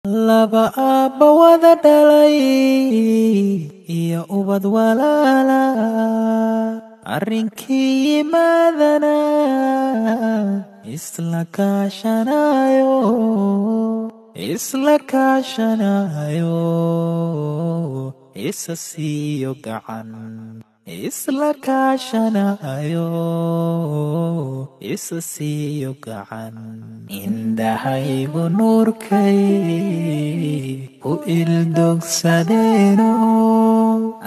laba aabba wada dhalay iyo ubad walaala arrinkii yimaadana isla kaashanayo isa siiyo gacan isla kaashanayo isa siiyo gacan indhahaygu nuurkay ku ildogsadeeno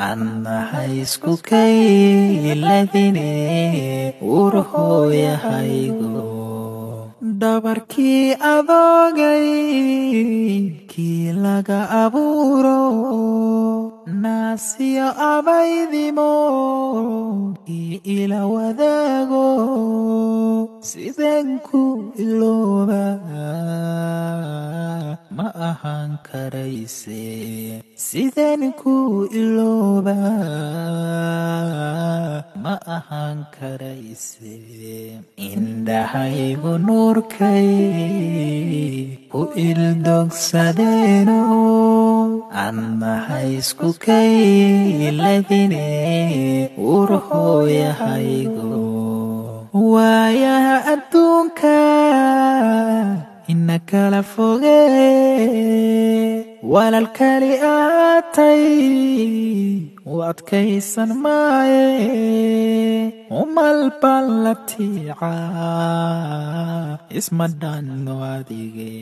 annahay isku kayladine urhooyahaygu dhabarkii adoogay kii laga abuuro naasiyo abaydimo kii ila wadaago sideen ku ilooba ma ahaan karayse sideen ku ilooba ma ahaan karayse indhahaygu nuurkay ku ildogsadeeno annahay isku kayladine urhooyahaygu waayaha adduunka ina kala foge walaalkali aatay u adkaysan maaye umal baan la tiica isma dhanno adige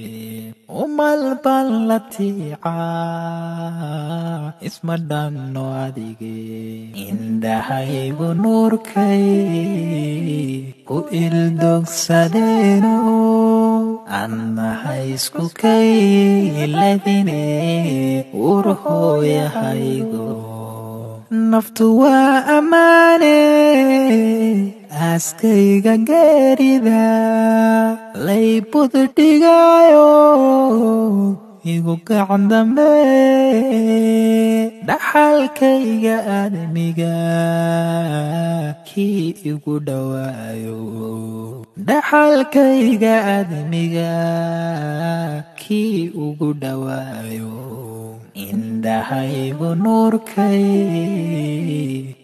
umal baan la tiica isma dhanno adige indhahaygu nuurkay ku ildogsadeeno annahay isku kayladine urhooyahaygu naftu waa ammaane aaskayga geerida laybud dhigayo igu gacan dambe dhaxalkayga aadamiga kii igu dhawaayo dhaxalkayga aadamiga kii ugu dhawaayo indhahaygu nuurkay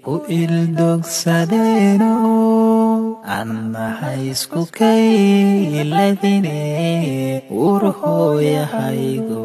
ku ildogsadeeno annahay isku kayladine urhooyahaygu